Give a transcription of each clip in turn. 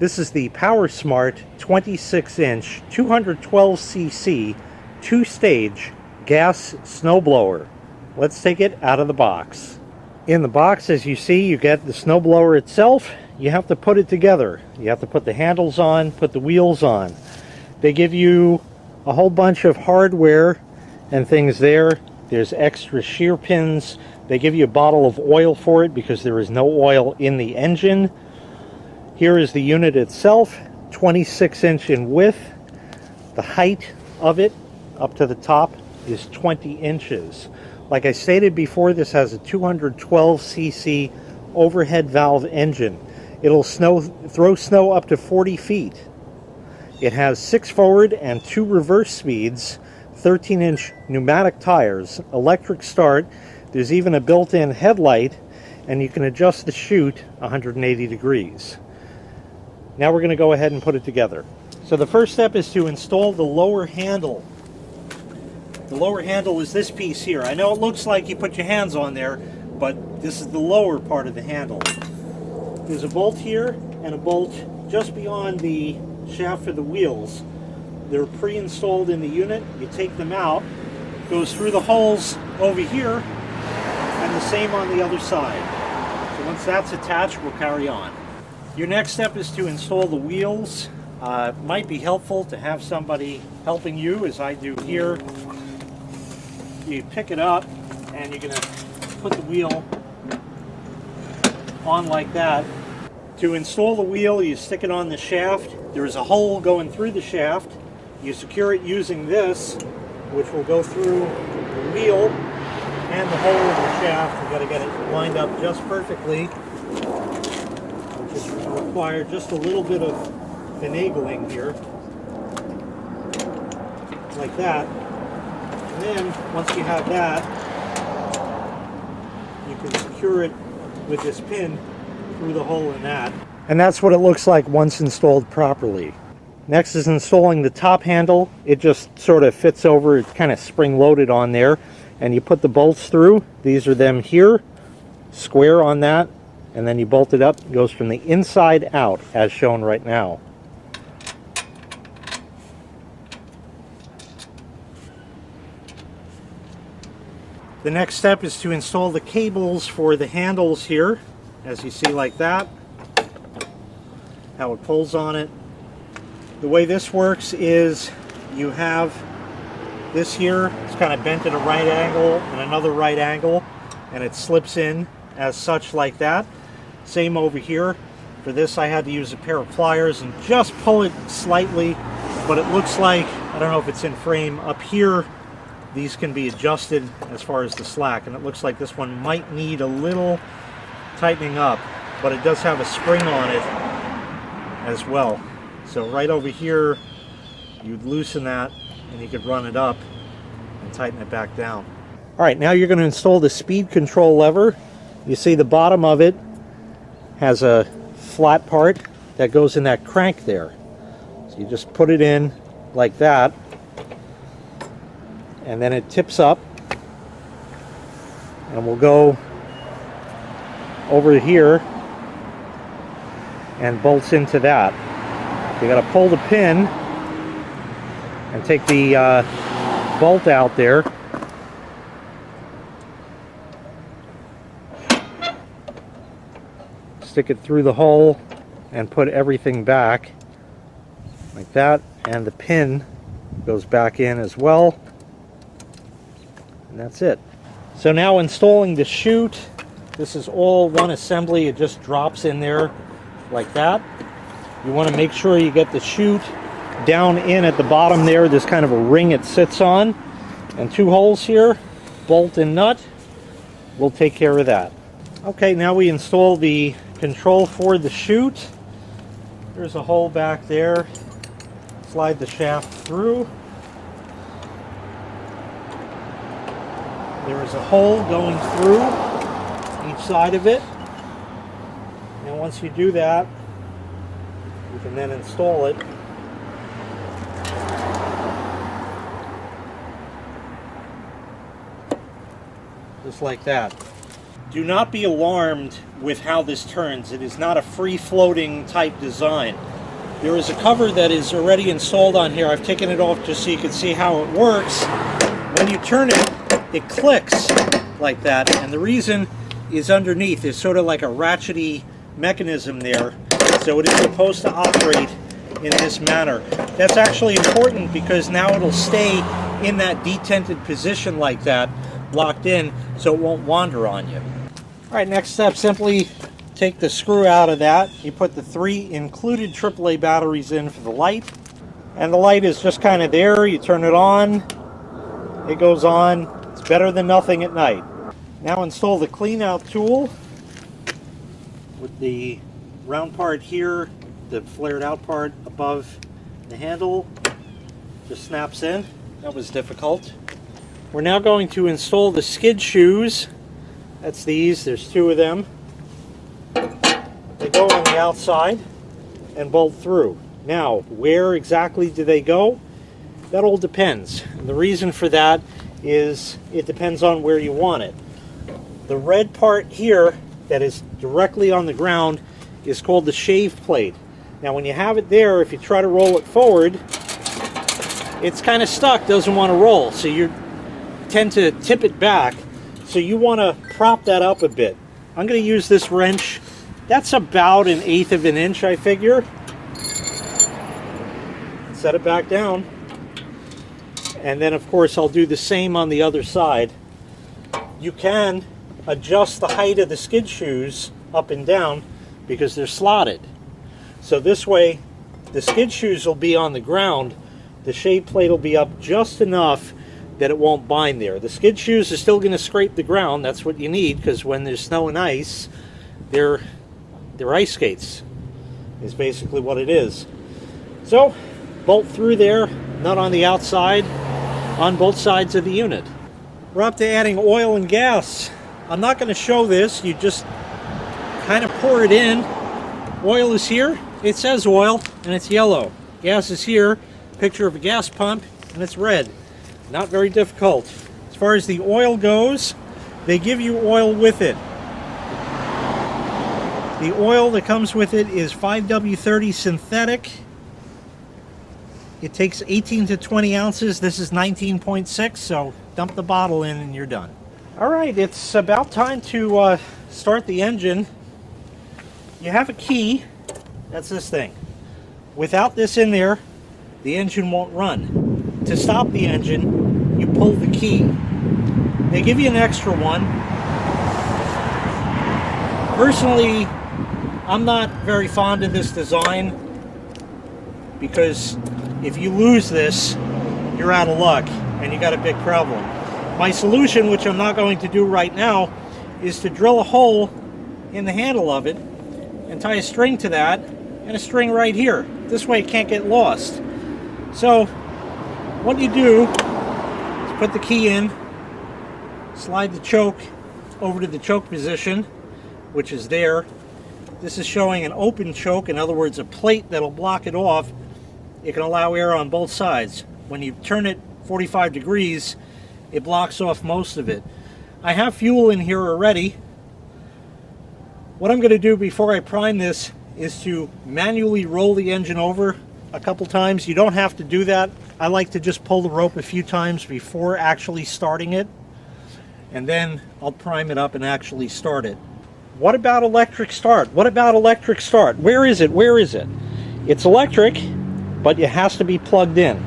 This is the PowerSmart 26-inch 212cc 2-stage gas snowblower. Let's take it out of the box. In the box, as you see, you get the snowblower itself. You have to put it together. You have to put the handles on, put the wheels on. They give you a whole bunch of hardware and things there. There's extra shear pins. They give you a bottle of oil for it because there is no oil in the engine. Here is the unit itself, 26-inch in width. The height of it up to the top is 20 inches. Like I stated before, this has a 212cc overhead valve engine. It'll throw snow up to 40 feet. It has 6 forward and 2 reverse speeds, 13-inch pneumatic tires, electric start. There's even a built-in headlight, and you can adjust the chute 180 degrees. Now we're going to go ahead and put it together. So the first step is to install the lower handle. The lower handle is this piece here. I know it looks like you put your hands on there, but this is the lower part of the handle. There's a bolt here and a bolt just beyond the shaft for the wheels. They're pre-installed in the unit. You take them out, goes through the holes over here, and the same on the other side. So once that's attached, we'll carry on. Your next step is to install the wheels. It might be helpful to have somebody helping you, as I do here. You pick it up, and you're going to put the wheel on like that. To install the wheel, you stick it on the shaft. There is a hole going through the shaft. You secure it using this, which will go through the wheel and the hole in the shaft. You've got to get it lined up just perfectly, which is require just a little bit of finagling here, like that. And then, once you have that, you can secure it with this pin through the hole in that. And that's what it looks like once installed properly. Next is installing the top handle. It just sort of fits over, it's kind of spring-loaded on there. And you put the bolts through. These are them here, square on that. And then you bolt it up. It goes from the inside out, as shown right now. The next step is to install the cables for the handles here, as you see, like that. How it pulls on it. The way this works is you have this here, it's kind of bent at a right angle and another right angle, and it slips in as such like that. Same over here. For this I had to use a pair of pliers and just pull it slightly, but it looks like, I don't know if it's in frame, up here these can be adjusted as far as the slack, and it looks like this one might need a little tightening up, but it does have a spring on it as well. So right over here, you'd loosen that and you could run it up and tighten it back down. All right, now you're going to install the speed control lever. You see the bottom of it has a flat part that goes in that crank there. So you just put it in like that, and then it tips up, and we'll go over here and bolts into that. You got to pull the pin and take the bolt out there. Stick it through the hole and put everything back like that, and the pin goes back in as well, and that's it. So now installing the chute. This is all one assembly. It just drops in there like that. You want to make sure you get the chute down in at the bottom there. There's kind of a ring it sits on, and 2 holes here, bolt and nut. We'll take care of that. Okay, now we install the control for the chute. There's a hole back there. Slide the shaft through. There is a hole going through each side of it. And once you do that, you can then install it. Just like that. Do not be alarmed with how this turns. It is not a free-floating type design. there is a cover that is already installed on here. I've taken it off just so you can see how it works. When you turn it, it clicks like that, and the reason is underneath. There's sort of like a ratchety mechanism there, so it is supposed to operate in this manner. That's actually important because now it'll stay in that detented position like that, locked in, so it won't wander on you. All right, next step, simply take the screw out of that. You put the 3 included AAA batteries in for the light, and the light is just kind of there. You turn it on, it goes on. It's better than nothing at night. Now install the Cleanout tool with the round part here, the flared out part above the handle. Just snaps in. That was difficult. We're now going to install the skid shoes. That's these. There's 2 of them. They go on the outside and bolt through. Now, where exactly do they go? That all depends. And the reason for that is it depends on where you want it. The red part here that is directly on the ground is called the shave plate. Now when you have it there, if you try to roll it forward, it's kind of stuck, doesn't want to roll, so you tend to tip it back. So you want to prop that up a bit. I'm going to use this wrench. That's about 1/8 of an inch, I figure. Set it back down. And then of course I'll do the same on the other side. You can adjust the height of the skid shoes up and down because they're slotted. So this way the skid shoes will be on the ground, the shave plate will be up just enough that it won't bind there. The skid shoes are still going to scrape the ground. That's what you need, because when there's snow and ice, they're ice skates is basically what it is. So bolt through there, nut on the outside, on both sides of the unit. We're up to adding oil and gas. I'm not going to show this, you just kind of pour it in. Oil is here, it says oil, and it's yellow. Gas is here, picture of a gas pump, and it's red. Not very difficult. As far as the oil goes, they give you oil with it. The oil that comes with it is 5W30 synthetic. It takes 18 to 20 ounces. This is 19.6, so dump the bottle in and you're done. All right, it's about time to start the engine. You have a key. That's this thing. Without this in there, the engine won't run. To stop the engine, you pull the key. They give you an extra one. Personally, I'm not very fond of this design because if you lose this, you're out of luck and you got a big problem. My solution, which I'm not going to do right now, is to drill a hole in the handle of it and tie a string to that and a string right here. This way it can't get lost. So what you do is put the key in, slide the choke over to the choke position, which is there. This is showing an open choke, in other words a plate that'll block it off. It can allow air on both sides. When you turn it 45 degrees, it blocks off most of it. I have fuel in here already. What I'm going to do before I prime this is to manually roll the engine over a couple times. You don't have to do that. I like to just pull the rope a few times before actually starting it, and then I'll prime it up and actually start it. What about electric start? What about electric start? Where is it? Where is it? It's electric, but it has to be plugged in.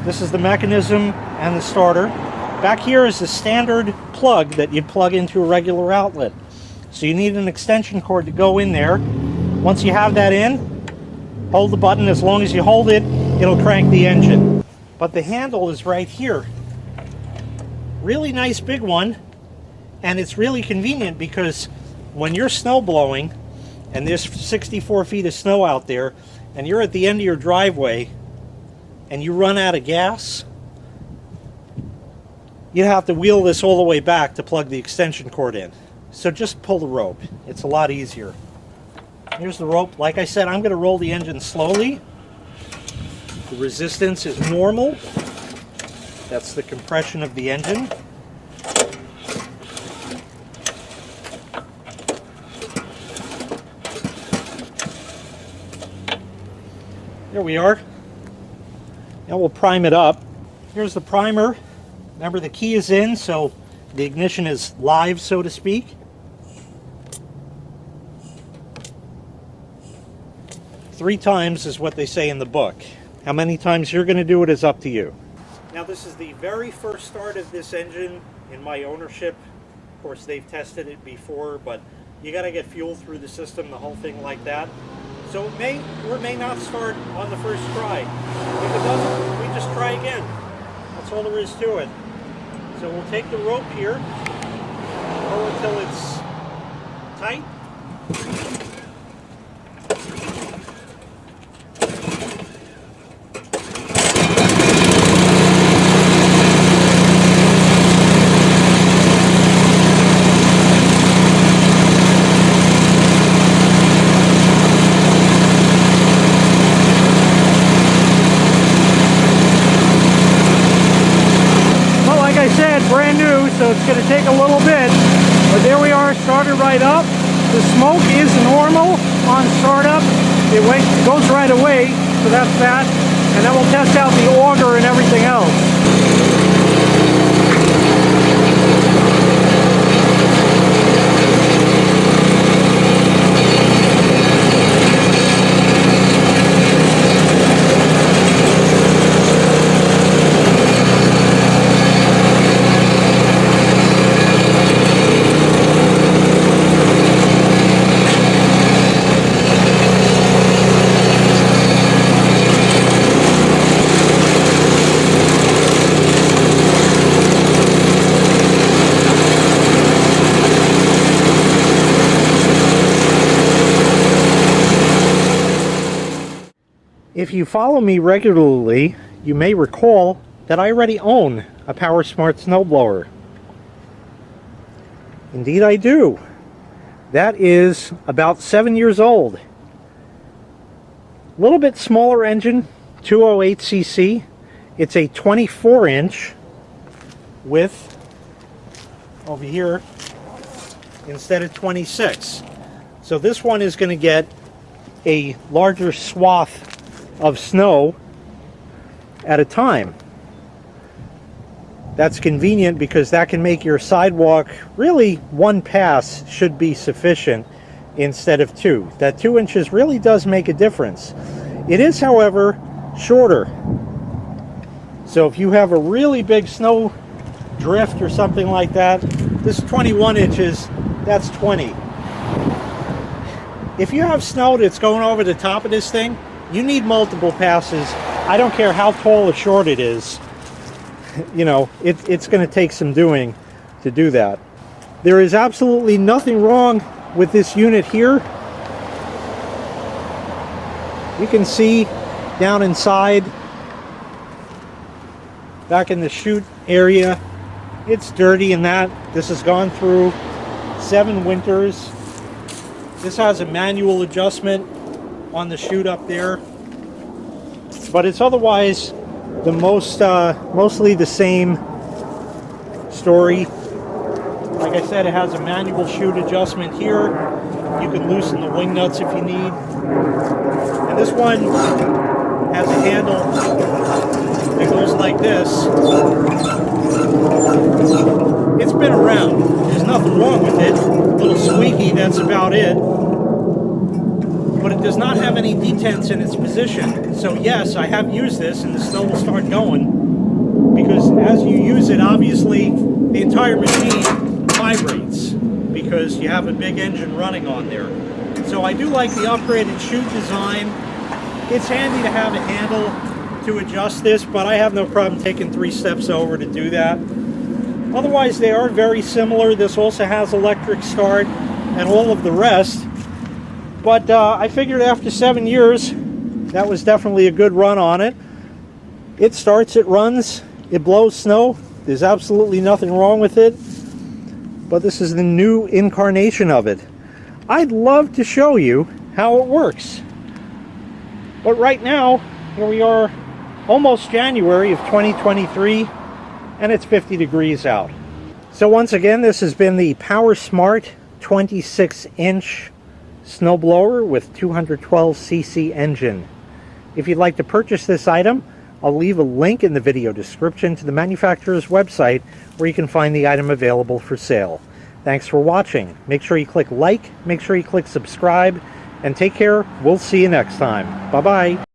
This is the mechanism and the starter. Back here is the standard plug that you'd plug into a regular outlet. So you need an extension cord to go in there. Once you have that in, hold the button. As long as you hold it, it'll crank the engine. But the handle is right here. Really nice big one. And it's really convenient because when you're snow blowing and there's 64 feet of snow out there and you're at the end of your driveway and you run out of gas, you have to wheel this all the way back to plug the extension cord in. So just pull the rope. It's a lot easier. Here's the rope. Like I said, I'm going to roll the engine slowly. The resistance is normal. That's the compression of the engine. Here we are. Now we'll prime it up. Here's the primer. Remember, the key is in, so the ignition is live, so to speak. 3 times is what they say in the book. How many times you're going to do it is up to you. Now, this is the very first start of this engine in my ownership. Of course, they've tested it before, but you got to get fuel through the system, the whole thing like that. So it may or may not start on the first try. If it doesn't, we just try again. That's all there is to it. So we'll take the rope here, pull until it's tight. Brand new, so it's going to take a little bit, but there we are, started right up. The smoke is normal on startup. It goes right away, so that's that. And then we'll test out the auger and everything else. If you follow me regularly, you may recall that I already own a PowerSmart snowblower. Indeed I do. That is about 7 years old. A little bit smaller engine, 208cc. It's a 24-inch width over here instead of 26. So this one is going to get a larger swath of snow at a time. That's convenient because that can make your sidewalk, really 1 pass should be sufficient instead of 2. That 2 inches really does make a difference. It is, however, shorter. So if you have a really big snow drift or something like that, this 21 inches, that's 20. If you have snow that's going over the top of this thing, you need multiple passes. I don't care how tall or short it is. You know, it's going to take some doing to do that. There is absolutely nothing wrong with this unit here. You can see down inside, back in the chute area, it's dirty and that. This has gone through 7 winters. This has a manual adjustment on the chute up there, but it's otherwise the mostly the same story. Like I said, it has a manual chute adjustment here. You can loosen the wing nuts if you need, and this one has a handle that goes like this. It's been around, there's nothing wrong with it. A little squeaky, that's about it. But it does not have any detents in its position. So yes, I have used this and the snow will start going, because as you use it, obviously the entire machine vibrates because you have a big engine running on there. So I do like the upgraded chute design. It's handy to have a handle to adjust this, but I have no problem taking 3 steps over to do that. Otherwise, they are very similar. This also has electric start and all of the rest. But I figured after 7 years, that was definitely a good run on it. It starts, it runs, it blows snow. There's absolutely nothing wrong with it. But this is the new incarnation of it. I'd love to show you how it works. But right now, here we are, almost January of 2023, and it's 50 degrees out. So once again, this has been the PowerSmart 26-inch snowblower with 212cc engine. If you'd like to purchase this item, I'll leave a link in the video description to the manufacturer's website where you can find the item available for sale. Thanks for watching. Make sure you click like, make sure you click subscribe, and take care. We'll see you next time. Bye-bye.